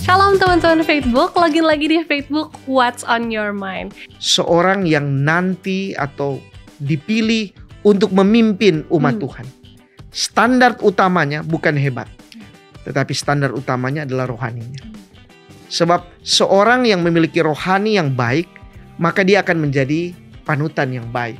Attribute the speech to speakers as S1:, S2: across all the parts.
S1: Shalom teman-teman Facebook, login lagi di Facebook What's on Your Mind.
S2: Seorang yang nanti atau dipilih untuk memimpin umat Tuhan. Standar utamanya bukan hebat, tetapi standar utamanya adalah rohaninya. Sebab seorang yang memiliki rohani yang baik, maka dia akan menjadi panutan yang baik.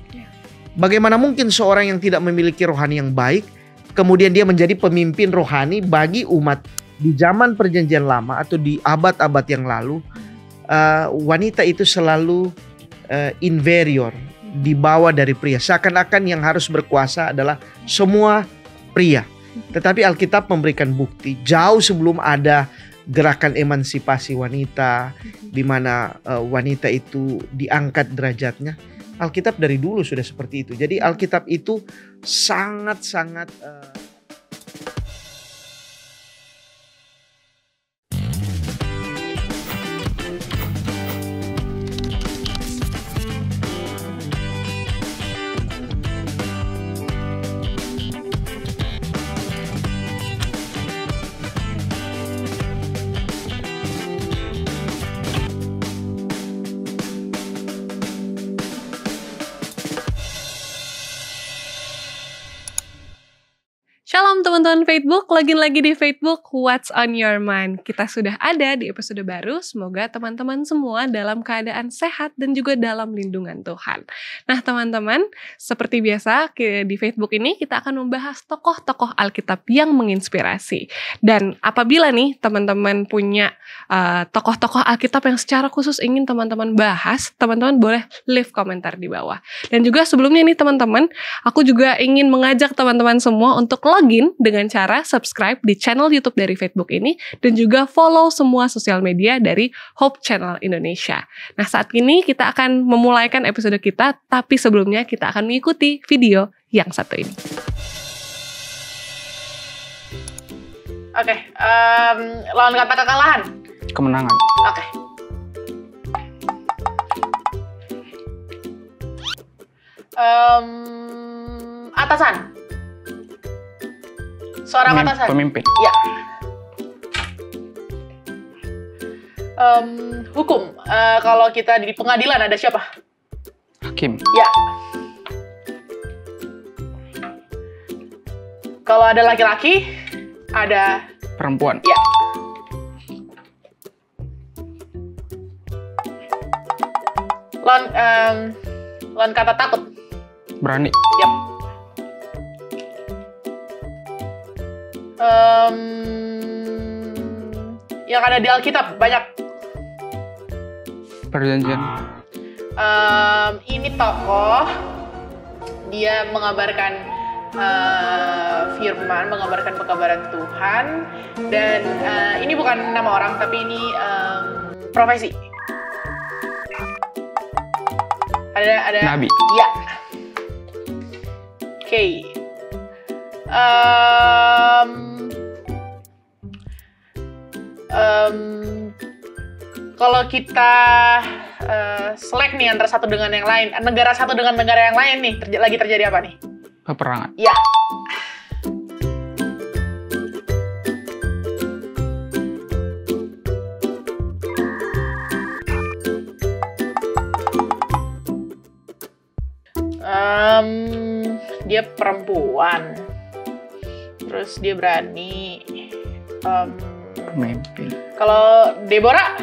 S2: Bagaimana mungkin seorang yang tidak memiliki rohani yang baik, kemudian dia menjadi pemimpin rohani bagi umat? Di zaman perjanjian lama atau di abad-abad yang lalu, wanita itu selalu inferior, di bawah dari pria. Seakan-akan yang harus berkuasa adalah semua pria. Tetapi Alkitab memberikan bukti jauh sebelum ada gerakan emansipasi wanita, di mana wanita itu diangkat derajatnya. Alkitab dari dulu sudah seperti itu. Jadi Alkitab itu sangat-sangat
S1: Shalom teman-teman Facebook, login lagi di Facebook What's on Your Mind. Kita sudah ada di episode baru, semoga teman-teman semua dalam keadaan sehat dan juga dalam lindungan Tuhan. Nah teman-teman, seperti biasa di Facebook ini kita akan membahas tokoh-tokoh Alkitab yang menginspirasi. Dan apabila nih teman-teman punya tokoh-tokoh Alkitab yang secara khusus ingin teman-teman bahas, teman-teman boleh leave komentar di bawah. Dan juga sebelumnya nih teman-teman, aku juga ingin mengajak teman-teman semua untuk login dengan cara subscribe di channel YouTube dari Facebook ini dan juga follow semua sosial media dari Hope Channel Indonesia. Nah, saat ini kita akan memulaikan episode kita, tapi sebelumnya kita akan mengikuti video yang satu ini. Oke, lawan kata kekalahan.
S3: Kemenangan.
S1: Oke. Atasan. Seorang atasan.
S3: Pemimpin.
S1: Ya. Hukum. Kalau kita di pengadilan ada siapa?
S3: Hakim.
S1: Ya. Kalau ada laki-laki, ada
S3: Perempuan.
S1: ya. Lawan kata takut.
S3: Berani.
S1: Yap. Yang ada di Alkitab banyak.
S3: Perjanjian.
S1: Ini tokoh, dia mengabarkan firman, mengabarkan pekabaran Tuhan, dan ini bukan nama orang, tapi ini profesi. Ada.
S3: Nabi.
S1: Ya. Oke. Kalau kita select nih antara satu dengan yang lain, negara satu dengan negara yang lain nih, lagi terjadi apa nih?
S3: Peperangan.
S1: Ya. Dia perempuan, terus dia berani.
S3: Pemimpin.
S1: Kalau Deborah?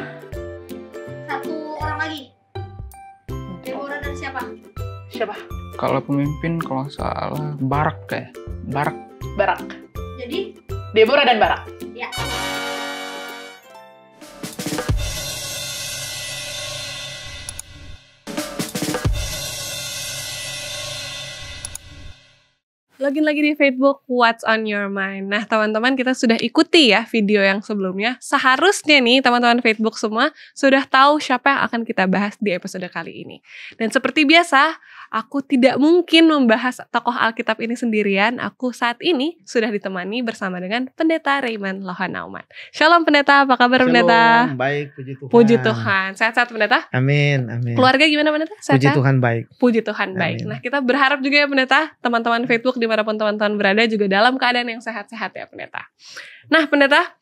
S4: Satu orang lagi. Deborah dan siapa?
S1: Siapa?
S3: Kalau pemimpin kalau salah Barak kayak. Barak.
S1: Barak.
S4: Jadi,
S1: Deborah dan Barak.
S4: ya.
S1: Login lagi di Facebook What's on Your Mind. Nah teman-teman, kita sudah ikuti ya video yang sebelumnya. Seharusnya nih teman-teman Facebook semua sudah tahu siapa yang akan kita bahas di episode kali ini. Dan seperti biasa, aku tidak mungkin membahas tokoh Alkitab ini sendirian. Aku saat ini sudah ditemani bersama dengan Pendeta Raymond Lohanauman. Shalom Pendeta, apa kabar Pendeta?
S2: Shalom, baik, puji Tuhan.
S1: Puji Tuhan. Sehat-sehat Pendeta?
S2: Amin, amin.
S1: Keluarga gimana Pendeta?
S2: Puji
S1: Sehat-sehat?
S2: Tuhan baik.
S1: Puji Tuhan baik.
S2: Amin.
S1: Nah kita berharap juga ya Pendeta, teman-teman Facebook dimanapun teman-teman berada juga dalam keadaan yang sehat-sehat ya Pendeta. Nah Pendeta,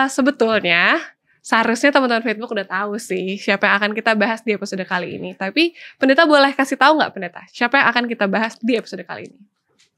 S1: Sebetulnya seharusnya teman-teman Facebook udah tahu sih siapa yang akan kita bahas di episode kali ini. Tapi pendeta boleh kasih tahu nggak pendeta? Siapa yang akan kita bahas di episode kali ini?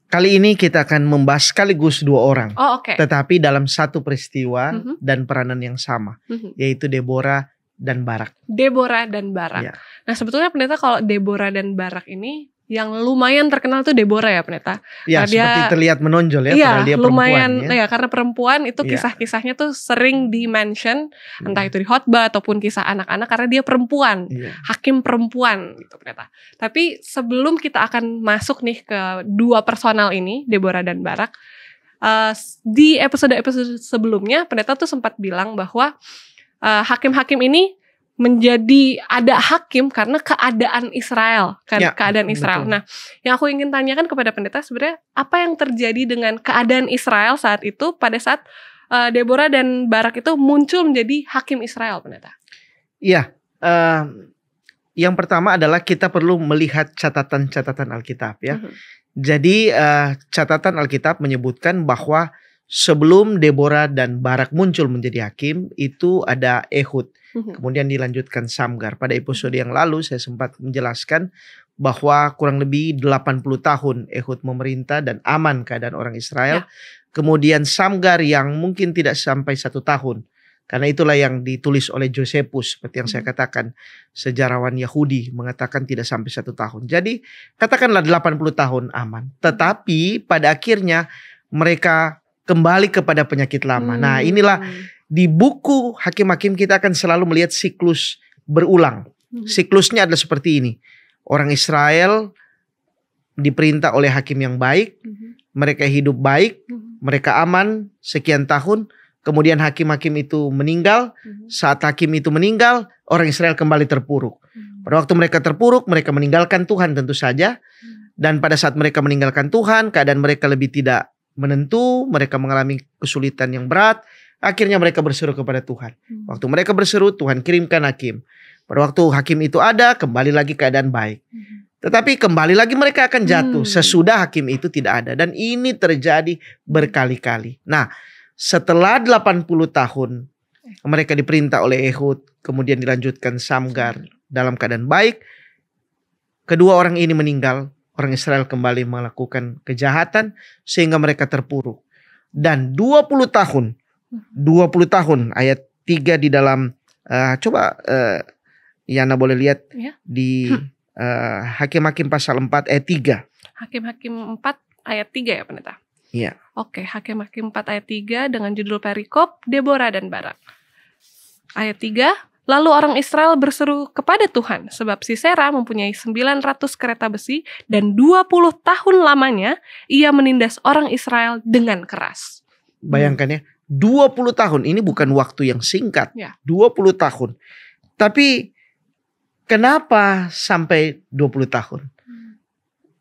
S2: Kali ini kita akan membahas sekaligus 2 orang.
S1: Oh, oke.
S2: Tetapi dalam satu peristiwa
S1: Mhm.
S2: dan peranan yang sama.
S1: Mhm.
S2: Yaitu Deborah dan Barak.
S1: Deborah dan Barak.
S2: Ya.
S1: Nah sebetulnya pendeta kalau Deborah dan Barak ini yang lumayan terkenal tuh Deborah ya pendeta.
S2: Ya,
S1: Dia-
S2: seperti terlihat menonjol ya.
S1: Iya,
S2: Padahal dia
S1: lumayan
S2: perempuan, ya.
S1: ya karena perempuan itu
S2: Iya.
S1: kisah-kisahnya tuh sering di-mention
S2: Hmm.
S1: entah itu di khotbah ataupun kisah anak-anak karena dia perempuan.
S2: Iya.
S1: Hakim perempuan gitu pendeta. Tapi sebelum kita akan masuk nih ke 2 personal ini, Deborah dan Barak, di episode-episode sebelumnya pendeta tuh sempat bilang bahwa hakim-hakim ini menjadi ada hakim karena keadaan Israel,
S2: Ya,
S1: keadaan Israel.
S2: betul.
S1: Nah, yang aku ingin tanyakan kepada pendeta sebenarnya apa yang terjadi dengan keadaan Israel saat itu pada saat Deborah dan Barak itu muncul menjadi hakim Israel, pendeta.
S2: Iya, yang pertama adalah kita perlu melihat catatan-catatan Alkitab ya.
S1: Mhm.
S2: Jadi catatan Alkitab menyebutkan bahwa sebelum Deborah dan Barak muncul menjadi hakim itu ada Ehud.
S1: Mhm.
S2: Kemudian dilanjutkan Samgar. Pada episode yang lalu saya sempat menjelaskan bahwa kurang lebih 80 tahun Ehud memerintah dan aman keadaan orang Israel. Kemudian Samgar yang mungkin tidak sampai 1 tahun. Karena itulah yang ditulis oleh Josephus. Seperti yang saya katakan. Sejarawan Yahudi mengatakan tidak sampai 1 tahun. Jadi katakanlah 80 tahun aman. Tetapi pada akhirnya mereka kembali kepada penyakit lama. Nah inilah di buku hakim-hakim kita akan selalu melihat siklus berulang. Siklusnya adalah seperti ini. Orang Israel diperintah oleh hakim yang baik. Mereka hidup baik. Mereka aman sekian tahun. Kemudian hakim-hakim itu meninggal. Saat hakim itu meninggal, orang Israel kembali terpuruk. Pada waktu mereka terpuruk, mereka meninggalkan Tuhan tentu saja. Dan pada saat mereka meninggalkan Tuhan, keadaan mereka lebih tidak menentu. Mereka mengalami kesulitan yang berat. Akhirnya mereka berseru kepada Tuhan. Waktu mereka berseru, Tuhan kirimkan hakim. Pada waktu hakim itu ada, kembali lagi keadaan baik. Tetapi kembali lagi mereka akan jatuh sesudah hakim itu tidak ada. Dan ini terjadi berkali-kali. Nah, setelah 80 tahun mereka diperintah oleh Ehud, kemudian dilanjutkan Samgar dalam keadaan baik. Kedua orang ini meninggal, orang Israel kembali melakukan kejahatan sehingga mereka terpuruk. Dan 20 tahun ayat 3 di dalam coba Yana boleh lihat
S1: Ya.
S2: di Hakim-Hakim pasal 4 ayat 3.
S1: Hakim-Hakim 4 ayat 3 ya pendeta?
S2: Iya.
S1: Oke, Hakim-Hakim 4 ayat 3 dengan judul perikop Deborah dan Barak. Ayat 3, lalu orang Israel berseru kepada Tuhan sebab Sisera mempunyai 900 kereta besi dan 20 tahun lamanya ia menindas orang Israel dengan keras.
S2: Bayangkan ya, 20 tahun ini bukan waktu yang singkat.
S1: Ya.
S2: 20 tahun. Tapi kenapa sampai 20 tahun?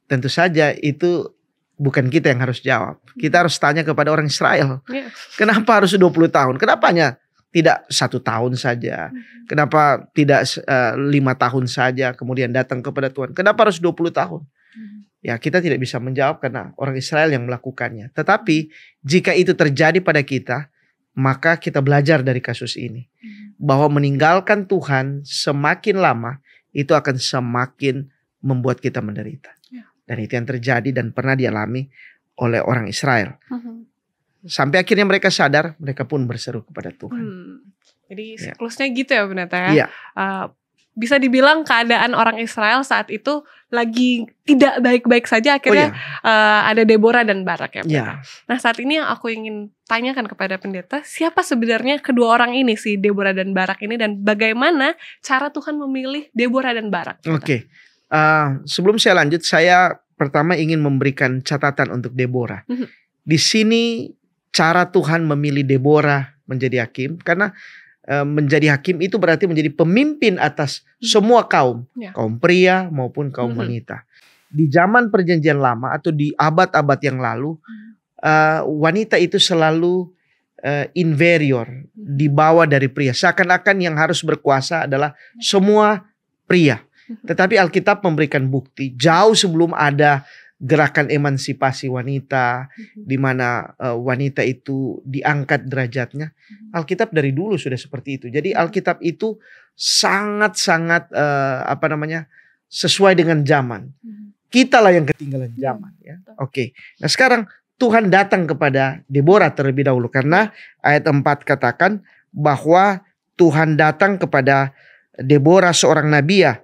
S2: Tentu saja itu bukan kita yang harus jawab. Kita harus tanya kepada orang Israel.
S1: Ya.
S2: Kenapa harus 20 tahun? Kenapanya tidak 1 tahun saja? Kenapa tidak 5 tahun saja kemudian datang kepada Tuhan? Kenapa harus 20 tahun? Ya, kita tidak bisa menjawab karena orang Israel yang melakukannya. Tetapi jika itu terjadi pada kita, maka kita belajar dari kasus ini. Bahwa meninggalkan Tuhan semakin lama, itu akan semakin membuat kita menderita.
S1: Ya.
S2: Dan itu yang terjadi dan pernah dialami oleh orang Israel. Sampai akhirnya mereka sadar, mereka pun berseru kepada Tuhan.
S1: Jadi
S2: Ya.
S1: siklusnya gitu ya pendeta ya.
S2: Iya.
S1: Bisa dibilang keadaan orang Israel saat itu lagi tidak baik-baik saja.
S2: Oh
S1: Akhirnya
S2: ya.
S1: ada Deborah dan Barak ya pendeta.
S2: Ya.
S1: Nah saat ini yang aku ingin tanyakan kepada pendeta, siapa sebenarnya kedua orang ini, si Deborah dan Barak ini, dan bagaimana cara Tuhan memilih Deborah dan Barak?
S2: Oke. Sebelum saya lanjut, saya pertama ingin memberikan catatan untuk Deborah. Di sini cara Tuhan memilih Deborah menjadi hakim, karena menjadi hakim itu berarti menjadi pemimpin atas semua kaum,
S1: Ya.
S2: kaum pria maupun kaum wanita. Di zaman perjanjian lama atau di abad-abad yang lalu, wanita itu selalu inferior, di bawah dari pria. Seakan-akan yang harus berkuasa adalah semua pria. Tetapi Alkitab memberikan bukti jauh sebelum ada gerakan emansipasi wanita, di mana wanita itu diangkat derajatnya. Alkitab dari dulu sudah seperti itu. Jadi Alkitab itu sangat-sangat sesuai dengan zaman. Kitalah yang ketinggalan zaman, ya. Oke. Nah, sekarang Tuhan datang kepada Deborah terlebih dahulu, karena ayat 4 katakan bahwa Tuhan datang kepada Deborah seorang nabiah,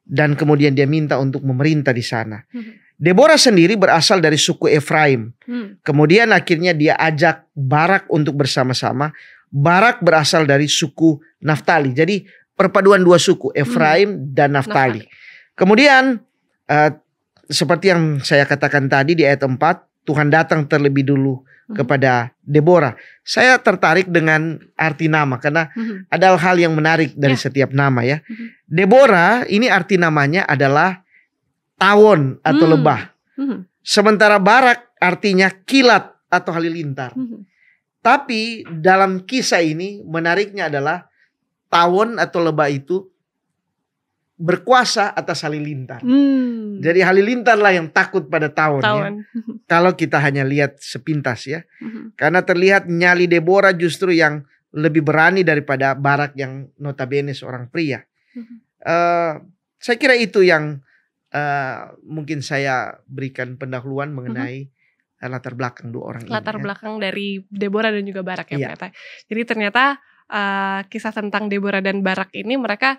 S2: dan kemudian dia minta untuk memerintah di sana. Deborah sendiri berasal dari suku Efraim. Kemudian akhirnya dia ajak Barak untuk bersama-sama. Barak berasal dari suku Naftali. Jadi perpaduan dua suku, Efraim dan Naftali. Kemudian seperti yang saya katakan tadi di ayat 4, Tuhan datang terlebih dulu kepada Deborah. Saya tertarik dengan arti nama karena ada hal yang menarik dari setiap nama, ya. Deborah ini arti namanya adalah tawon atau lebah. Sementara Barak artinya kilat atau halilintar. Tapi dalam kisah ini menariknya adalah tawon atau lebah itu berkuasa atas halilintar. Jadi halilintar lah yang takut pada tawon. Ya. Kalau kita hanya lihat sepintas, ya. Karena terlihat nyali Deborah justru yang lebih berani daripada Barak yang notabene seorang pria. Saya kira itu yang mungkin saya berikan pendahuluan mengenai latar belakang dua orang ini.
S1: Latar belakang dari Deborah dan juga Barak, ya, ternyata. Jadi ternyata kisah tentang Deborah dan Barak ini, mereka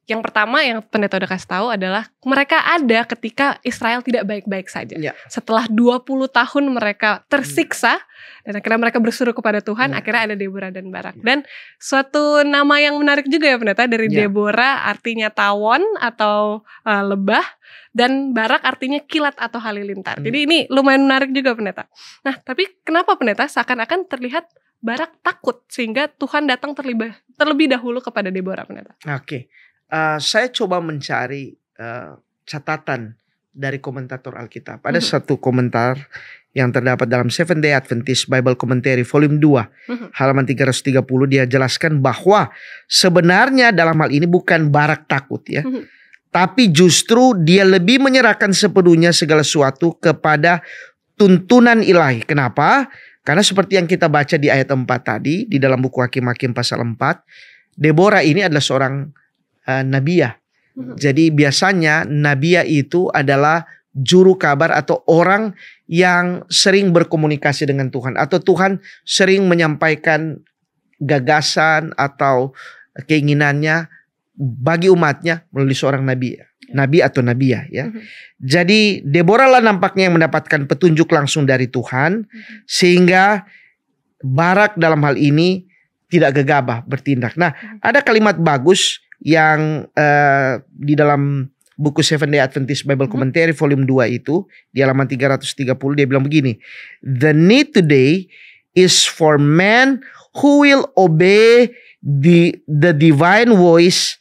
S1: yang pertama yang pendeta udah kasih tahu adalah mereka ada ketika Israel tidak baik-baik saja. Setelah 20 tahun mereka tersiksa dan akhirnya mereka berseru kepada Tuhan, akhirnya ada Deborah dan Barak. Dan suatu nama yang menarik juga, ya, pendeta, dari Deborah artinya tawon atau lebah, dan Barak artinya kilat atau halilintar. Jadi ini lumayan menarik juga, pendeta. Nah, tapi kenapa, pendeta, seakan-akan terlihat Barak takut sehingga Tuhan datang terlebih dahulu kepada Deborah, pendeta?
S2: Oke. Saya coba mencari catatan dari komentator Alkitab. Ada satu komentar yang terdapat dalam Seventh Day Adventist Bible Commentary volume 2 halaman 330. Dia jelaskan bahwa sebenarnya dalam hal ini bukan Barak takut, ya. Tapi justru dia lebih menyerahkan sepenuhnya segala sesuatu kepada tuntunan ilahi. Kenapa? Karena seperti yang kita baca di ayat 4 tadi, di dalam buku Hakim-Hakim pasal 4, Deborah ini adalah seorang nabiah. Jadi biasanya nabiah itu adalah juru kabar atau orang yang sering berkomunikasi dengan Tuhan, atau Tuhan sering menyampaikan gagasan atau keinginannya bagi umatnya melalui seorang nabi atau nabiah, ya. Jadi Deborah lah nampaknya yang mendapatkan petunjuk langsung dari Tuhan, sehingga Barak dalam hal ini tidak gegabah bertindak. Nah, ada kalimat bagus yang di dalam buku Seventh Day Adventist Bible Commentary volume 2 itu, di halaman 330, dia bilang begini. The need today is for men who will obey the divine voice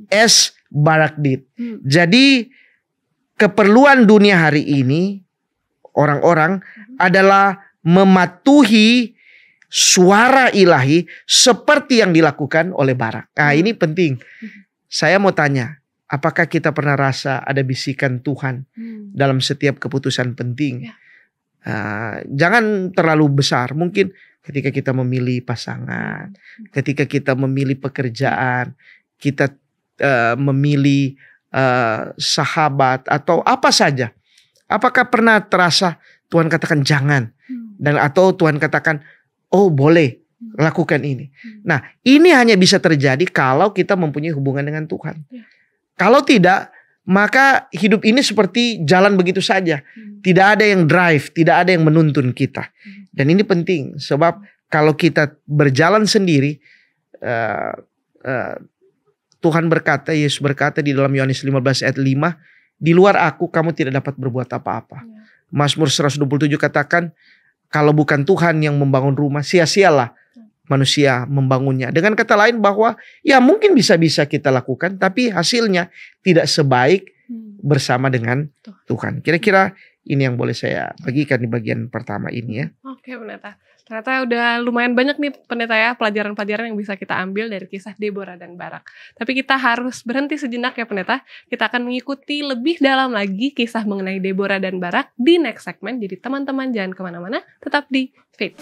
S2: as Barak did. Jadi keperluan dunia hari ini orang-orang adalah mematuhi suara ilahi seperti yang dilakukan oleh Barak. Nah, ini penting. Saya mau tanya, apakah kita pernah rasa ada bisikan Tuhan dalam setiap keputusan penting? Jangan terlalu besar. Mungkin ketika kita memilih pasangan, ketika kita memilih pekerjaan, kita memilih sahabat atau apa saja. Apakah pernah terasa Tuhan katakan jangan, dan atau Tuhan katakan oh boleh lakukan ini. Nah, ini hanya bisa terjadi kalau kita mempunyai hubungan dengan Tuhan. Kalau tidak, maka hidup ini seperti jalan begitu saja. Tidak ada yang drive, tidak ada yang menuntun kita. Dan ini penting, sebab kalau kita berjalan sendiri, Tuhan berkata, Yesus berkata di dalam Yohanes 15 ayat 5, di luar aku kamu tidak dapat berbuat apa-apa. Mazmur 127 katakan, kalau bukan Tuhan yang membangun rumah, sia-sialah manusia membangunnya. Dengan kata lain bahwa ya mungkin bisa-bisa kita lakukan, tapi hasilnya tidak sebaik bersama dengan Tuhan. Kira-kira ini yang boleh saya bagikan di bagian pertama ini, ya.
S1: Oke, pendeta. Ternyata udah lumayan banyak nih pendeta ya pelajaran-pelajaran yang bisa kita ambil dari kisah Deborah dan Barak. Tapi kita harus berhenti sejenak ya pendeta. Kita akan mengikuti lebih dalam lagi kisah mengenai Deborah dan Barak di next segment. Jadi teman-teman jangan kemana-mana, tetap di Faith.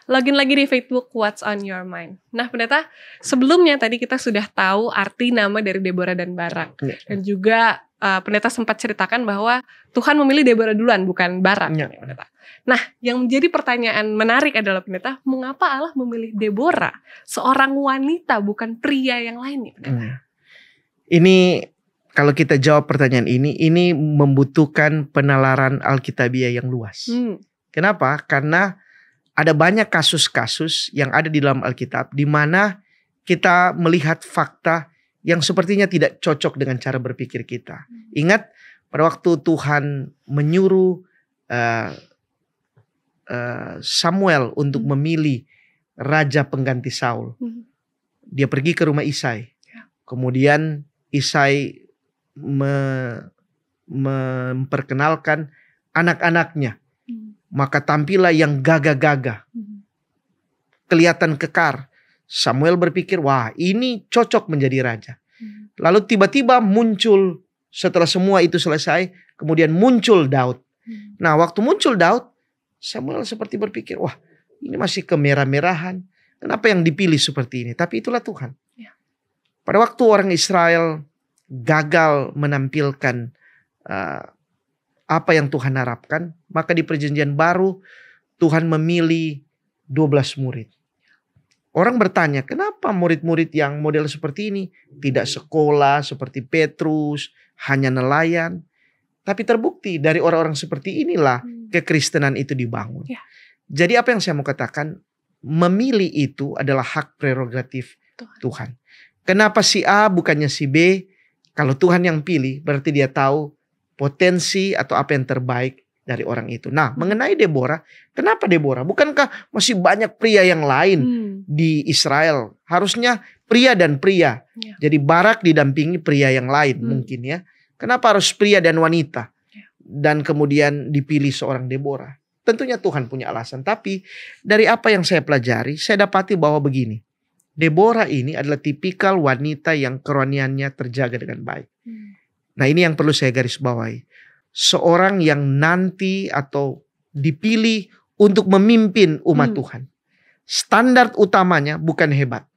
S1: Login lagi di Facebook What's on Your Mind. Nah pendeta, sebelumnya tadi kita sudah tahu arti nama dari Deborah dan Barak. Dan juga pendeta sempat ceritakan bahwa Tuhan memilih Deborah duluan, bukan Barak. Pendeta. Nah yang menjadi pertanyaan menarik adalah pendeta, mengapa Allah memilih Deborah, seorang wanita bukan pria yang lain nih pendeta?
S2: Ini kalau kita jawab pertanyaan ini membutuhkan penalaran Alkitabiah yang luas. Kenapa? Karena ada banyak kasus-kasus yang ada di dalam Alkitab di mana kita melihat fakta yang sepertinya tidak cocok dengan cara berpikir kita. Ingat pada waktu Tuhan menyuruh Samuel untuk memilih raja pengganti Saul. Dia pergi ke rumah Isai. Kemudian Isai memperkenalkan anak-anaknya. Maka tampillah yang gagah-gagah. Kelihatan kekar. Samuel berpikir, wah ini cocok menjadi raja. Lalu tiba-tiba muncul, setelah semua itu selesai, kemudian muncul Daud. Nah waktu muncul Daud, Samuel seperti berpikir, wah ini masih kemerah-merahan. Kenapa yang dipilih seperti ini? Tapi itulah Tuhan. Pada waktu orang Israel gagal menampilkan apa yang Tuhan harapkan, maka di perjanjian baru Tuhan memilih 12 murid. Orang bertanya, kenapa murid-murid yang model seperti ini tidak sekolah seperti Petrus, hanya nelayan? Tapi terbukti dari orang-orang seperti inilah kekristenan itu dibangun. Jadi apa yang saya mau katakan, memilih itu adalah hak prerogatif Tuhan. Kenapa si A bukannya si B? Kalau Tuhan yang pilih berarti dia tahu potensi atau apa yang terbaik dari orang itu. Nah, mengenai Deborah, kenapa Deborah? Bukankah masih banyak pria yang lain di Israel? Harusnya pria dan pria. Jadi Barak didampingi pria yang lain mungkin ya. Kenapa harus pria dan wanita? Dan kemudian dipilih seorang Deborah. Tentunya Tuhan punya alasan. Tapi dari apa yang saya pelajari, saya dapati bahwa begini. Deborah ini adalah tipikal wanita yang kerohaniannya terjaga dengan baik. Nah ini yang perlu saya garis bawahi. Seorang yang nanti atau dipilih untuk memimpin umat Tuhan. Standar utamanya bukan hebat.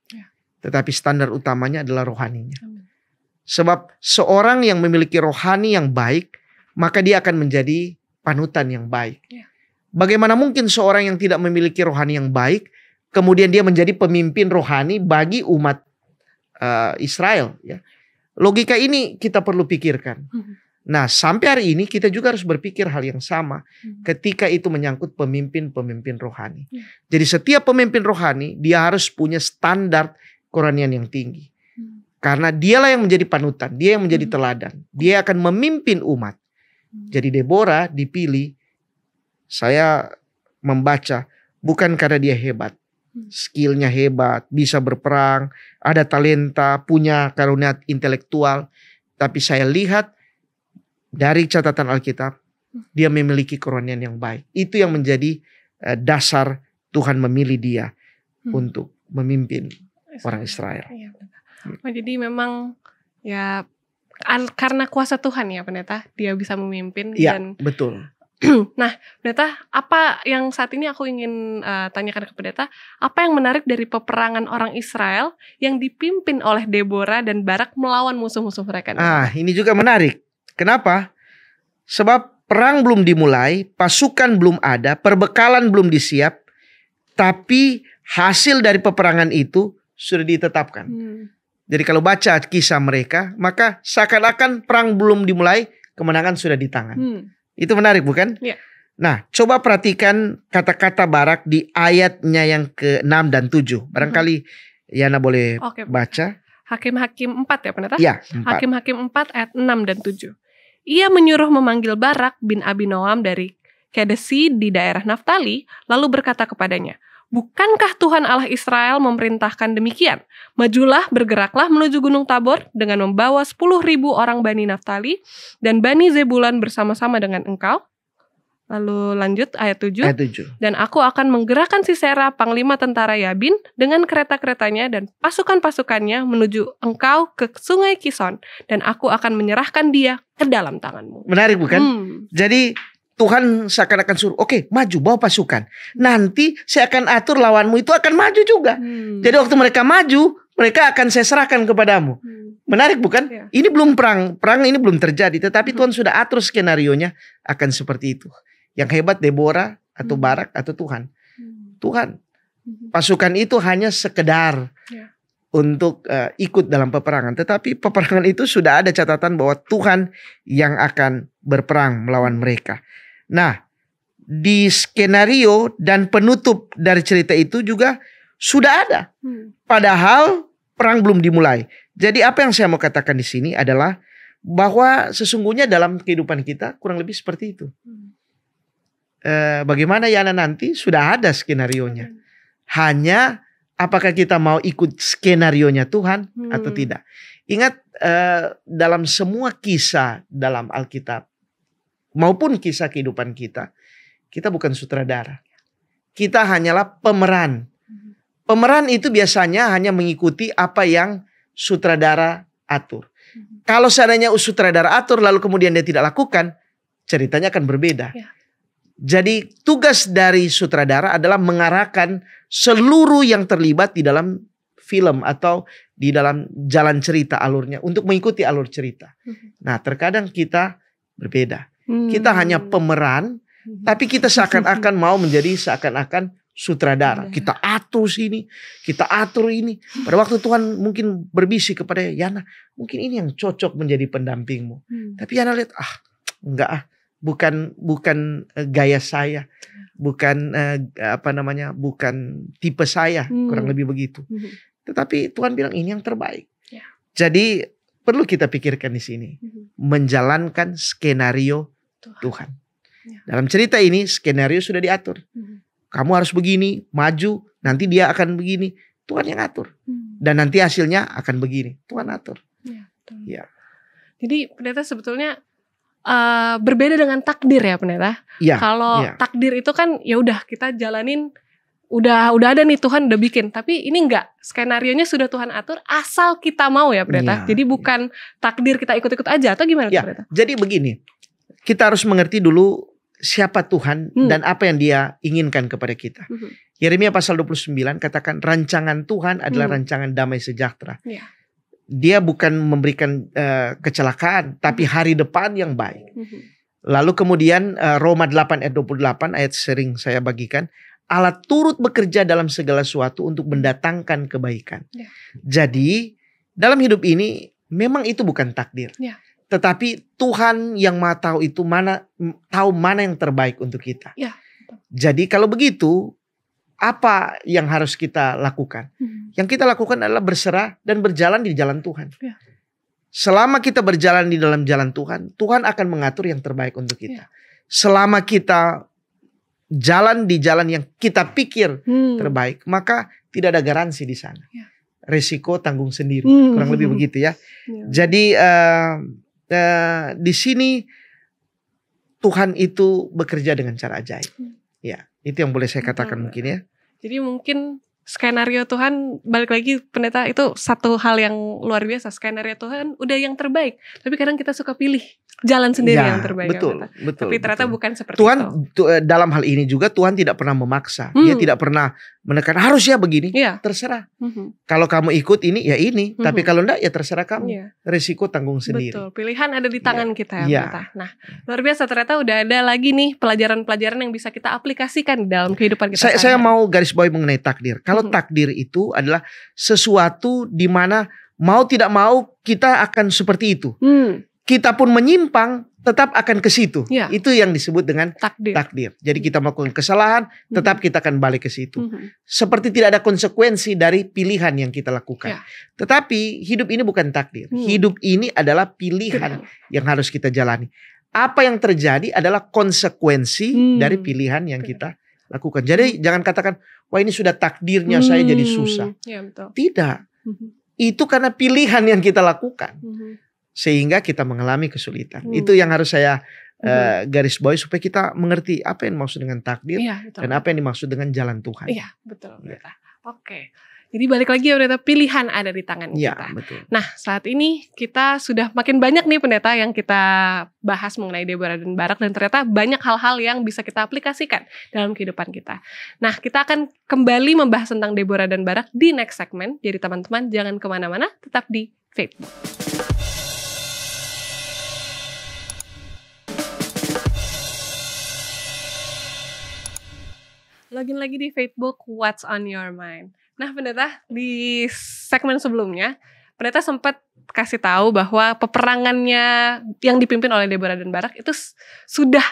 S2: Tetapi standar utamanya adalah rohaninya. Sebab seorang yang memiliki rohani yang baik, maka dia akan menjadi panutan yang baik. Bagaimana mungkin seorang yang tidak memiliki rohani yang baik, kemudian dia menjadi pemimpin rohani bagi umat Israel ya. Logika ini kita perlu pikirkan. Nah sampai hari ini kita juga harus berpikir hal yang sama ketika itu menyangkut pemimpin-pemimpin rohani. Jadi setiap pemimpin rohani dia harus punya standar kerohanian yang tinggi. Karena dialah yang menjadi panutan, dia yang menjadi teladan. Dia akan memimpin umat. Jadi Deborah dipilih, saya membaca bukan karena dia hebat. Skillnya hebat, bisa berperang, ada talenta, punya karunia intelektual. Tapi saya lihat dari catatan Alkitab, dia memiliki kerohanian yang baik. Itu yang menjadi dasar Tuhan memilih dia untuk memimpin orang Israel.
S1: Jadi memang ya karena kuasa Tuhan ya pendeta, dia bisa memimpin.
S2: Iya, betul.
S1: Nah, pendeta, apa yang saat ini aku ingin tanyakan ke pendeta, apa yang menarik dari peperangan orang Israel yang dipimpin oleh Deborah dan Barak melawan musuh-musuh mereka?
S2: Ini juga menarik. Kenapa? Sebab perang belum dimulai, pasukan belum ada, perbekalan belum disiap, tapi hasil dari peperangan itu sudah ditetapkan. Jadi kalau baca kisah mereka, maka seakan-akan perang belum dimulai, kemenangan sudah di tangan. Itu menarik bukan?
S1: Ya.
S2: Nah coba perhatikan kata-kata Barak di ayatnya yang ke-6 dan 7. Barangkali Yana boleh baca.
S1: Hakim-Hakim 4 ya pendeta?
S2: Ya, 4.
S1: Hakim-Hakim 4 ayat 6 dan 7. Ia menyuruh memanggil Barak bin Abinoam dari Kedesi di daerah Naftali, lalu berkata kepadanya, Bukankah Tuhan Allah Israel memerintahkan demikian? Majulah, bergeraklah menuju Gunung Tabor dengan membawa 10.000 orang Bani Naftali dan Bani Zebulun bersama-sama dengan engkau. Lalu lanjut ayat 7.
S2: Ayat 7.
S1: Dan aku akan menggerakkan Sisera, panglima tentara Yabin, dengan kereta-keretanya dan pasukan-pasukannya menuju engkau ke sungai Kison. Dan aku akan menyerahkan dia ke dalam tanganmu.
S2: Menarik bukan? Jadi Tuhan seakan-akan suruh, oke, maju, bawa pasukan. Nanti saya akan atur lawanmu itu akan maju juga. Jadi waktu mereka maju, mereka akan saya serahkan kepadamu. Menarik bukan?
S1: Ya.
S2: Ini belum perang. Perang ini belum terjadi. Tetapi Tuhan sudah atur skenarionya akan seperti itu. Yang hebat Deborah atau Barak atau Tuhan. Tuhan. Pasukan itu hanya sekedar untuk ikut dalam peperangan. Tetapi peperangan itu sudah ada catatan bahwa Tuhan yang akan berperang melawan mereka. Nah, di skenario dan penutup dari cerita itu juga sudah ada. Padahal perang belum dimulai. Jadi apa yang saya mau katakan di sini adalah bahwa sesungguhnya dalam kehidupan kita kurang lebih seperti itu. Bagaimana Yana nanti sudah ada skenarionya. Hanya apakah kita mau ikut skenarionya Tuhan atau tidak. Ingat dalam semua kisah dalam Alkitab maupun kisah kehidupan kita, kita bukan sutradara. Kita hanyalah pemeran. Pemeran itu biasanya hanya mengikuti apa yang sutradara atur. Kalau seandainya sutradara atur lalu kemudian dia tidak lakukan, ceritanya akan berbeda. Jadi tugas dari sutradara adalah mengarahkan seluruh yang terlibat di dalam film atau di dalam jalan cerita alurnya untuk mengikuti alur cerita. Nah, terkadang kita berbeda. Kita hanya pemeran, tapi kita seakan-akan mau menjadi seakan-akan sutradara. Kita atur sini, kita atur ini. Pada waktu Tuhan mungkin berbisik kepada Yana, mungkin ini yang cocok menjadi pendampingmu. Tapi Yana lihat, enggak bukan gaya saya, bukan bukan tipe saya, kurang lebih begitu. Tetapi Tuhan bilang ini yang terbaik. Jadi perlu kita pikirkan di sini, menjalankan skenario Tuhan. Dalam cerita ini skenario sudah diatur. Kamu harus begini, maju, nanti dia akan begini. Tuhan yang atur. Dan nanti hasilnya akan begini. Tuhan atur. Ya.
S1: Jadi pendeta sebetulnya berbeda dengan takdir ya pendeta. Kalau takdir itu kan ya udah kita jalanin, udah ada nih Tuhan udah bikin. Tapi ini enggak, skenarionya sudah Tuhan atur asal kita mau ya pendeta. Jadi bukan takdir kita ikut-ikut aja atau gimana pendeta?
S2: Jadi begini. Kita harus mengerti dulu siapa Tuhan dan apa yang Dia inginkan kepada kita. Yeremia pasal 29 katakan rancangan Tuhan adalah rancangan damai sejahtera. Dia bukan memberikan kecelakaan, tapi hari depan yang baik. Lalu kemudian Roma 8 ayat 28 ayat sering saya bagikan. Allah turut bekerja dalam segala sesuatu untuk mendatangkan kebaikan. Jadi dalam hidup ini memang itu bukan takdir. Tetapi Tuhan yang Maha tahu itu tahu mana yang terbaik untuk kita. Jadi kalau begitu, apa yang harus kita lakukan? Yang kita lakukan adalah berserah dan berjalan di jalan Tuhan. Selama kita berjalan di dalam jalan Tuhan, Tuhan akan mengatur yang terbaik untuk kita. Selama kita jalan di jalan yang kita pikir terbaik, maka tidak ada garansi di sana. Resiko tanggung sendiri, kurang lebih begitu ya. Jadi di sini Tuhan itu bekerja dengan cara ajaib. Ya, itu yang boleh saya katakan mungkin ya.
S1: Jadi mungkin skenario Tuhan, balik lagi pendeta, itu satu hal yang luar biasa. Skenario Tuhan udah yang terbaik, tapi kadang kita suka pilih jalan sendiri yang terbaik.
S2: Betul.
S1: Tapi ternyata bukan seperti
S2: Tuhan,
S1: itu.
S2: dalam hal ini juga Tuhan tidak pernah memaksa. Dia tidak pernah menekan harus ya begini. Terserah. Kalau kamu ikut ini ya ini, tapi kalau enggak ya terserah kamu. Resiko tanggung sendiri.
S1: Betul. Pilihan ada di tangan kita ya. Nah, luar biasa, ternyata udah ada lagi nih pelajaran-pelajaran yang bisa kita aplikasikan dalam kehidupan kita.
S2: Saya mau garis bawahi mengenai takdir. Kalau takdir itu adalah sesuatu di mana mau tidak mau kita akan seperti itu. Kita pun menyimpang tetap akan ke situ. Itu yang disebut dengan takdir. Jadi kita melakukan kesalahan, tetap kita akan balik ke situ. Seperti tidak ada konsekuensi dari pilihan yang kita lakukan. Tetapi hidup ini bukan takdir. Hidup ini adalah pilihan yang harus kita jalani. Apa yang terjadi adalah konsekuensi dari pilihan yang kita lakukan. Jadi jangan katakan, wah ini sudah takdirnya saya jadi susah.
S1: Ya, betul.
S2: Tidak. Itu karena pilihan yang kita lakukan.
S1: Mhm.
S2: Sehingga kita mengalami kesulitan.
S1: Hmm.
S2: Itu yang harus saya garis bawahi supaya kita mengerti apa yang dimaksud dengan takdir
S1: Iya, betul.
S2: dan apa yang dimaksud dengan jalan Tuhan.
S1: Iya, betul. Pendeta. Oke. Jadi balik lagi ya Pendeta, pilihan ada di tangan
S2: Iya,
S1: kita.
S2: betul.
S1: Nah, saat ini kita sudah makin banyak nih Pendeta yang kita bahas mengenai Deborah dan Barak, dan ternyata banyak hal-hal yang bisa kita aplikasikan dalam kehidupan kita. Nah, kita akan kembali membahas tentang Deborah dan Barak di next segment. Jadi teman-teman jangan kemana-mana, tetap di Facebook. Login lagi di Facebook, What's on Your Mind. Nah, Pendeta, di segmen sebelumnya, Pendeta sempat kasih tahu bahwa peperangannya yang dipimpin oleh Deborah dan Barak itu sudah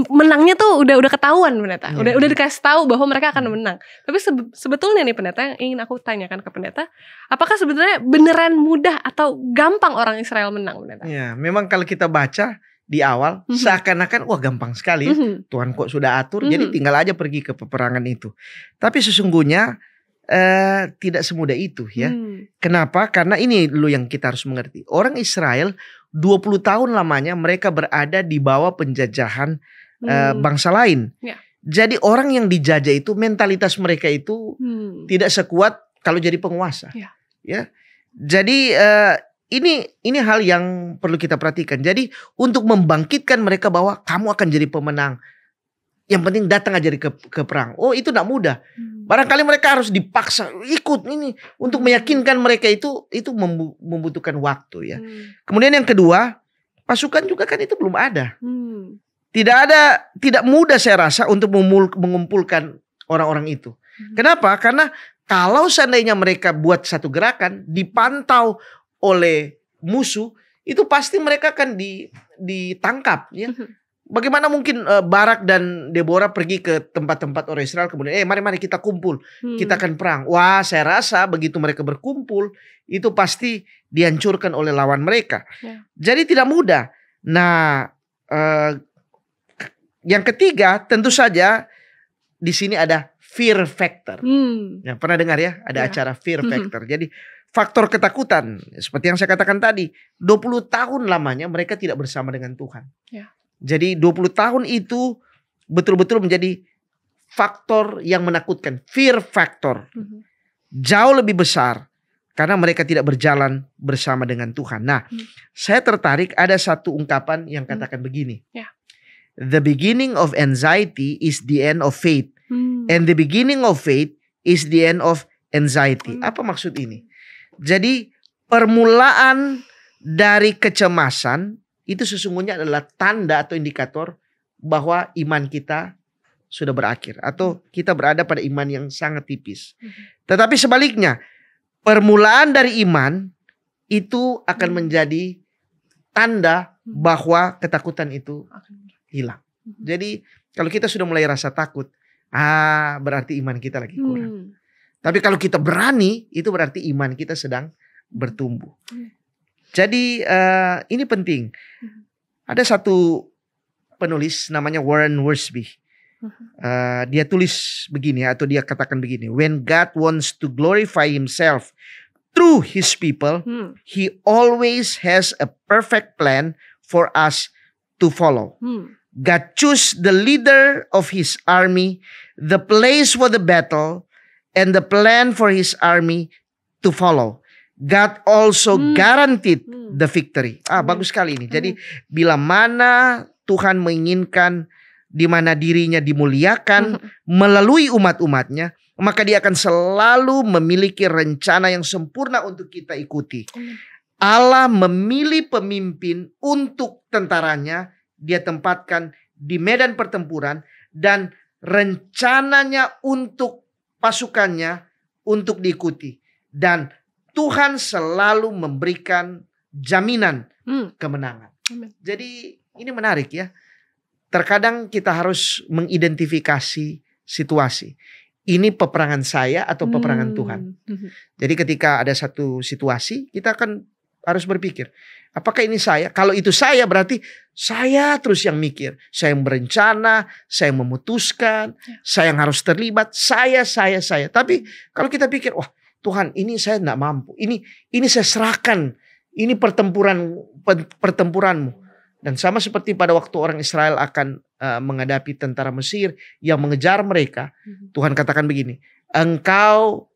S1: menangnya tuh udah ketahuan, Pendeta.
S2: Yeah.
S1: Udah dikasih tahu bahwa mereka akan menang. Tapi sebetulnya nih Pendeta, yang ingin aku tanyakan ke Pendeta, apakah sebenarnya beneran mudah atau gampang orang Israel menang, Pendeta?
S2: Ya, memang kalau kita baca di awal seakan-akan wah gampang sekali ya. Tuhan kok sudah atur, jadi tinggal aja pergi ke peperangan itu. Tapi sesungguhnya tidak semudah itu ya. Kenapa? Karena ini dulu yang kita harus mengerti. Orang Israel 20 tahun lamanya mereka berada di bawah penjajahan bangsa lain.
S1: Ya.
S2: Jadi orang yang dijajah itu mentalitas mereka itu tidak sekuat kalau jadi penguasa. Ya. Jadi ini hal yang perlu kita perhatikan. Jadi untuk membangkitkan mereka bahwa kamu akan jadi pemenang, yang penting datang aja ke perang. Oh, itu tidak mudah. Barangkali mereka harus dipaksa ikut ini untuk meyakinkan mereka itu membutuhkan waktu ya. Kemudian yang kedua, pasukan juga kan itu belum ada. Tidak mudah saya rasa untuk mengumpulkan orang-orang itu. Kenapa? Karena kalau seandainya mereka buat satu gerakan dipantau oleh musuh, itu pasti mereka akan ditangkap ya. Bagaimana mungkin Barak dan Deborah pergi ke tempat-tempat orang Israel kemudian mari kita kumpul, kita akan perang. Wah, saya rasa begitu mereka berkumpul itu pasti dihancurkan oleh lawan mereka. Jadi tidak mudah. Nah, yang ketiga tentu saja di sini ada fear factor. Ya, pernah dengar ya, ada acara fear factor. Jadi faktor ketakutan, seperti yang saya katakan tadi, 20 tahun lamanya mereka tidak bersama dengan Tuhan. Jadi 20 tahun itu betul-betul menjadi faktor yang menakutkan, fear factor. Jauh lebih besar karena mereka tidak berjalan bersama dengan Tuhan. Nah, saya tertarik ada satu ungkapan yang katakan begini. The beginning of anxiety is the end of faith. And the beginning of faith is the end of anxiety. Apa maksud ini? Jadi permulaan dari kecemasan itu sesungguhnya adalah tanda atau indikator bahwa iman kita sudah berakhir. Atau kita berada pada iman yang sangat tipis. Tetapi sebaliknya, permulaan dari iman itu akan menjadi tanda bahwa ketakutan itu hilang. Jadi kalau kita sudah mulai rasa takut, berarti iman kita lagi kurang. Tapi kalau kita berani, itu berarti iman kita sedang bertumbuh. Jadi ini penting. Ada satu penulis namanya Warren Wiersbe. Dia tulis begini atau dia katakan begini. When God wants to glorify himself through his people, he always has a perfect plan for us to follow. God choose the leader of his army, the place for the battle, and the plan for his army to follow. God also guaranteed the victory. Bagus sekali ini. Jadi bila mana Tuhan menginginkan di mana dirinya dimuliakan melalui umat-umatnya, maka dia akan selalu memiliki rencana yang sempurna untuk kita ikuti. Allah memilih pemimpin untuk tentaranya, dia tempatkan di medan pertempuran, dan rencananya untuk pasukannya untuk diikuti. Dan Tuhan selalu memberikan jaminan kemenangan. Jadi ini menarik ya. Terkadang kita harus mengidentifikasi situasi. Ini peperangan saya atau peperangan Tuhan. Jadi ketika ada satu situasi, kita akan harus berpikir, apakah ini saya? Kalau itu saya berarti saya terus yang mikir. Saya yang berencana, saya yang memutuskan, saya yang harus terlibat, saya. Tapi kalau kita pikir, wah Tuhan ini saya tidak mampu. Ini saya serahkan. Ini pertempuranmu. Dan sama seperti pada waktu orang Israel akan menghadapi tentara Mesir yang mengejar mereka. Tuhan katakan begini, engkau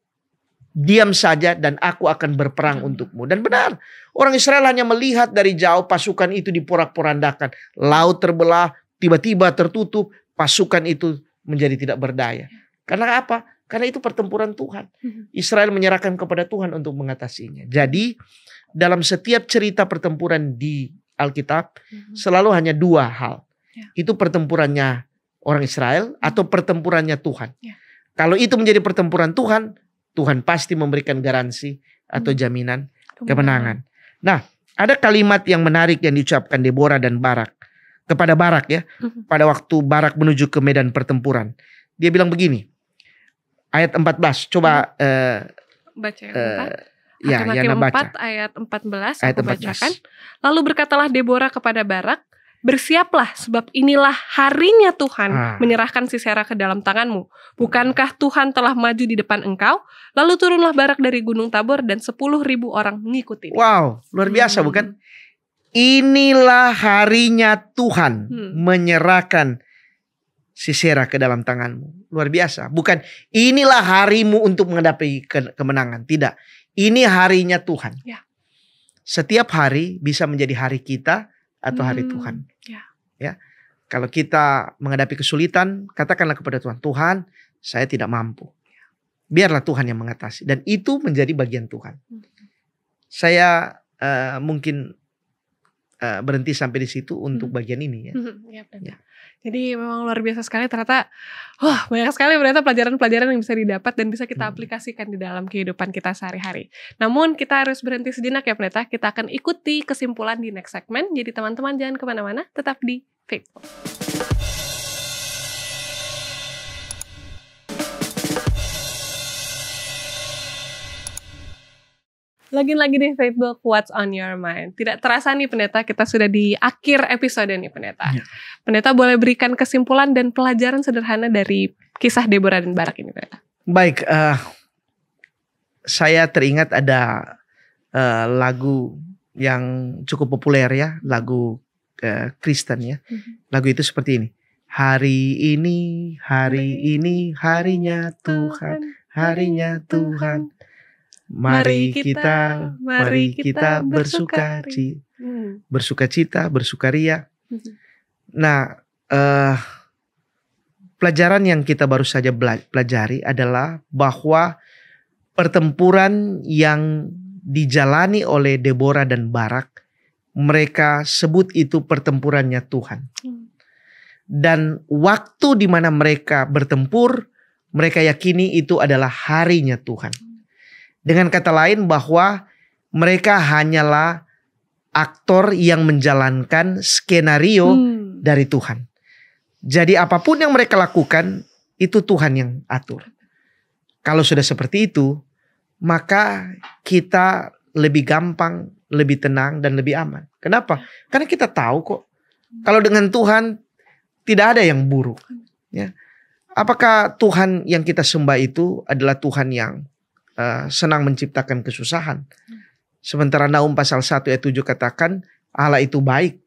S2: diam saja dan aku akan berperang untukmu. Dan benar, orang Israel hanya melihat dari jauh pasukan itu diporak-porandakan. Laut terbelah, tiba-tiba tertutup, pasukan itu menjadi tidak berdaya. Karena apa? Karena itu pertempuran Tuhan. Israel menyerahkan kepada Tuhan untuk mengatasinya. Jadi dalam setiap cerita pertempuran di Alkitab selalu hanya dua hal. Itu pertempurannya orang Israel atau pertempurannya Tuhan. Kalau itu menjadi pertempuran Tuhan, Tuhan pasti memberikan garansi atau jaminan kemenangan. Nah, ada kalimat yang menarik yang diucapkan Deborah dan Barak kepada Barak ya. Pada waktu Barak menuju ke medan pertempuran. Dia bilang begini. Ayat 14. Coba
S1: baca
S2: ya,
S1: Hakim 4 ayat 14 aku bacakan. Lalu berkatalah Deborah kepada Barak, bersiaplah sebab inilah harinya Tuhan menyerahkan Sisera ke dalam tanganmu. Bukankah Tuhan telah maju di depan engkau? Lalu turunlah Barak dari Gunung Tabor dan 10.000 orang mengikuti.
S2: Wow, luar biasa bukan? Inilah harinya Tuhan menyerahkan Sisera ke dalam tanganmu. Luar biasa. Bukan inilah harimu untuk menghadapi kemenangan. Tidak. Ini harinya Tuhan. Setiap hari bisa menjadi hari kita atau hari Tuhan. Ya. Kalau kita menghadapi kesulitan, katakanlah kepada Tuhan, Tuhan, saya tidak mampu. Biarlah Tuhan yang mengatasi. Dan itu menjadi bagian Tuhan. Saya mungkin berhenti sampai di situ untuk bagian ini ya.
S1: Jadi memang luar biasa sekali ternyata. Banyak sekali ternyata pelajaran-pelajaran yang bisa didapat dan bisa kita aplikasikan di dalam kehidupan kita sehari-hari. Namun kita harus berhenti sejenak ya Pendeta. Kita akan ikuti kesimpulan di next segment. Jadi teman-teman jangan kemana-mana, tetap di Faithful. Lagi-lagi di Facebook, What's on your mind? Tidak terasa nih Pendeta, kita sudah di akhir episode nih Pendeta. Pendeta boleh berikan kesimpulan dan pelajaran sederhana dari kisah Deborah dan Barak ini Pendeta.
S2: Baik, saya teringat ada lagu yang cukup populer ya, lagu Kristen ya. Lagu itu seperti ini. Hari ini harinya Tuhan, harinya Tuhan. Mari kita bersukacita, bersukaria. Nah, pelajaran yang kita baru saja pelajari adalah bahwa pertempuran yang dijalani oleh Deborah dan Barak, mereka sebut itu pertempurannya Tuhan. Dan waktu di mana mereka bertempur, mereka yakini itu adalah harinya Tuhan. Dengan kata lain bahwa mereka hanyalah aktor yang menjalankan skenario dari Tuhan. Jadi apapun yang mereka lakukan itu Tuhan yang atur. Kalau sudah seperti itu, maka kita lebih gampang, lebih tenang dan lebih aman. Kenapa? Karena kita tahu kok kalau dengan Tuhan tidak ada yang buruk. Ya. Apakah Tuhan yang kita sembah itu adalah Tuhan yang senang menciptakan kesusahan? Sementara Nahum pasal 1 ayat 7 katakan Allah itu baik.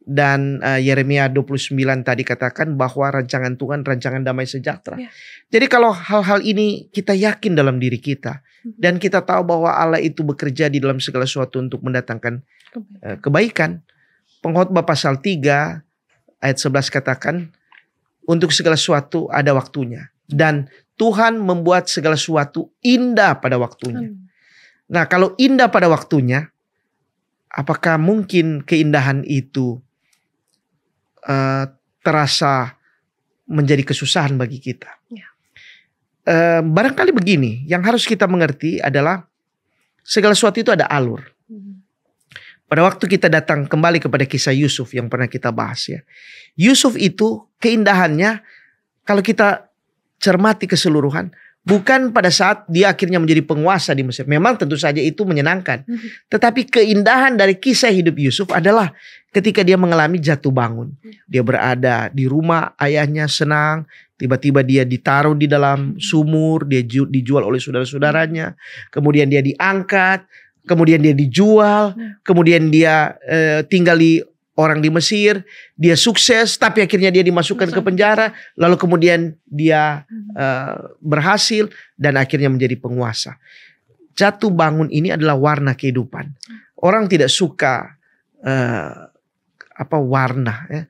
S2: Dan Yeremia 29 tadi katakan bahwa rancangan Tuhan rancangan damai sejahtera. Jadi kalau hal-hal ini kita yakin dalam diri kita. Dan kita tahu bahwa Allah itu bekerja di dalam segala sesuatu untuk mendatangkan kebaikan. Pengkhotbah pasal 3 ayat 11 katakan untuk segala sesuatu ada waktunya. Dan Tuhan membuat segala sesuatu indah pada waktunya. Nah, kalau indah pada waktunya, apakah mungkin keindahan itu terasa menjadi kesusahan bagi kita? Barangkali begini, yang harus kita mengerti adalah segala sesuatu itu ada alur. Pada waktu kita datang kembali kepada kisah Yusuf yang pernah kita bahas ya. Yusuf itu keindahannya kalau kita cermati keseluruhan Bukan pada saat dia akhirnya menjadi penguasa di Mesir. Memang tentu saja itu menyenangkan. Tetapi keindahan dari kisah hidup Yusuf adalah ketika dia mengalami jatuh bangun. Dia berada di rumah ayahnya senang. Tiba-tiba dia ditaruh di dalam sumur. Dia dijual oleh saudara-saudaranya. Kemudian dia diangkat. Kemudian dia dijual. Kemudian dia tinggal di orang di Mesir, dia sukses, tapi akhirnya dia dimasukkan ke penjara, lalu kemudian dia berhasil dan akhirnya menjadi penguasa. Jatuh bangun ini adalah warna kehidupan. Orang tidak suka warna, ya.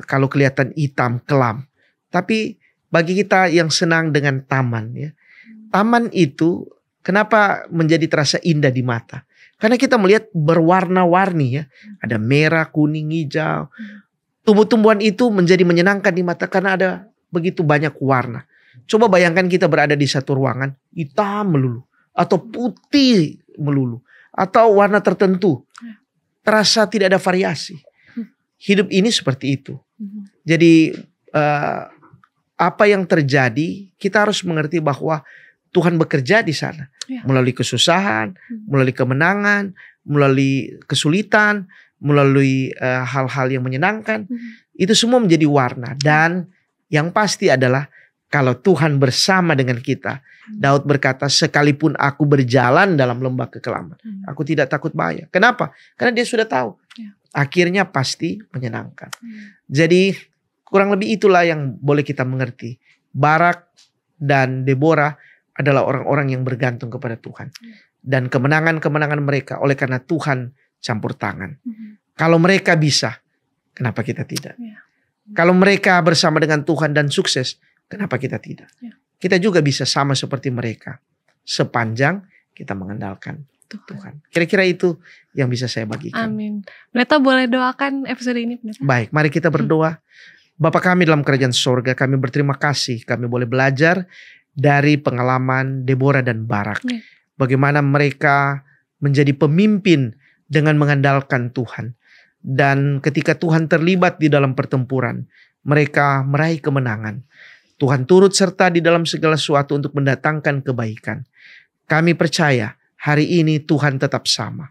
S2: Kalau kelihatan hitam kelam. Tapi bagi kita yang senang dengan taman, ya, taman itu kenapa menjadi terasa indah di mata? Karena kita melihat berwarna-warni, ya. Ada merah, kuning, hijau. Tumbuh-tumbuhan itu menjadi menyenangkan di mata karena ada begitu banyak warna. Coba bayangkan kita berada di satu ruangan hitam melulu. Atau putih melulu. Atau warna tertentu. Terasa tidak ada variasi. Hidup ini seperti itu. Jadi apa yang terjadi, kita harus mengerti bahwa Tuhan bekerja di sana. Melalui kesusahan, melalui kemenangan, melalui kesulitan, melalui hal-hal yang menyenangkan. Itu semua menjadi warna. Dan yang pasti adalah kalau Tuhan bersama dengan kita. Daud berkata, sekalipun aku berjalan dalam lembah kekelaman, aku tidak takut bahaya. Kenapa? Karena dia sudah tahu. Akhirnya pasti menyenangkan. Jadi kurang lebih itulah yang boleh kita mengerti. Barak dan Deborah adalah orang-orang yang bergantung kepada Tuhan. Dan kemenangan-kemenangan mereka oleh karena Tuhan campur tangan. Kalau mereka bisa, kenapa kita tidak? Kalau mereka bersama dengan Tuhan dan sukses, kenapa kita tidak? Kita juga bisa sama seperti mereka. Sepanjang kita mengandalkan Tuhan. Kira-kira itu yang bisa saya bagikan.
S1: Amin. Pendeta boleh doakan episode ini, Pendeta?
S2: Baik, mari kita berdoa. Bapa kami dalam kerajaan sorga, kami berterima kasih. Kami boleh belajar dari pengalaman Deborah dan Barak. Bagaimana mereka menjadi pemimpin dengan mengandalkan Tuhan. Dan ketika Tuhan terlibat di dalam pertempuran, mereka meraih kemenangan. Tuhan turut serta di dalam segala sesuatu untuk mendatangkan kebaikan. Kami percaya hari ini Tuhan tetap sama.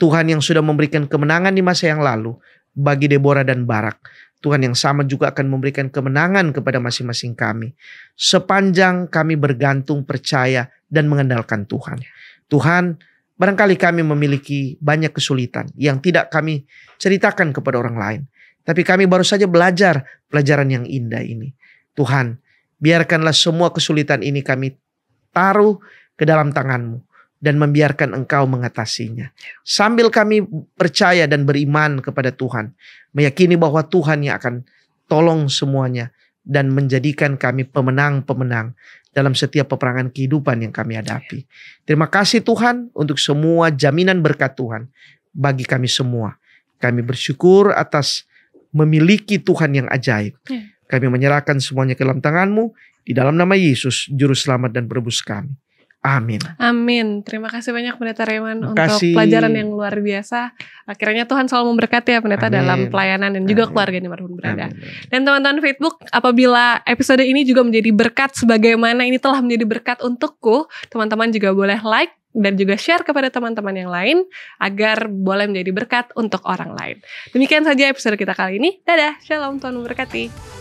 S2: Tuhan yang sudah memberikan kemenangan di masa yang lalu bagi Deborah dan Barak, Tuhan yang sama juga akan memberikan kemenangan kepada masing-masing kami. Sepanjang kami bergantung, percaya, dan mengandalkan Tuhan. Tuhan, barangkali kami memiliki banyak kesulitan yang tidak kami ceritakan kepada orang lain. Tapi kami baru saja belajar pelajaran yang indah ini. Tuhan, biarkanlah semua kesulitan ini kami taruh ke dalam tangan-Mu. Dan membiarkan Engkau mengatasinya. Sambil kami percaya dan beriman kepada Tuhan. Meyakini bahwa Tuhan yang akan tolong semuanya. Dan menjadikan kami pemenang-pemenang dalam setiap peperangan kehidupan yang kami hadapi. Terima kasih Tuhan untuk semua jaminan berkat Tuhan bagi kami semua. Kami bersyukur atas memiliki Tuhan yang ajaib. Kami menyerahkan semuanya ke dalam tangan-Mu. Di dalam nama Yesus, Juru Selamat dan Penebus kami. Amin.
S1: Amin. Terima kasih banyak Pendeta Raymond untuk pelajaran yang luar biasa. Akhirnya Tuhan selalu memberkati ya Pendeta dalam pelayanan dan juga keluarga dimanapun berada. Dan teman-teman Facebook, apabila episode ini juga menjadi berkat sebagaimana ini telah menjadi berkat untukku, teman-teman juga boleh like dan juga share kepada teman-teman yang lain agar boleh menjadi berkat untuk orang lain. Demikian saja episode kita kali ini. Dadah, shalom, Tuhan memberkati.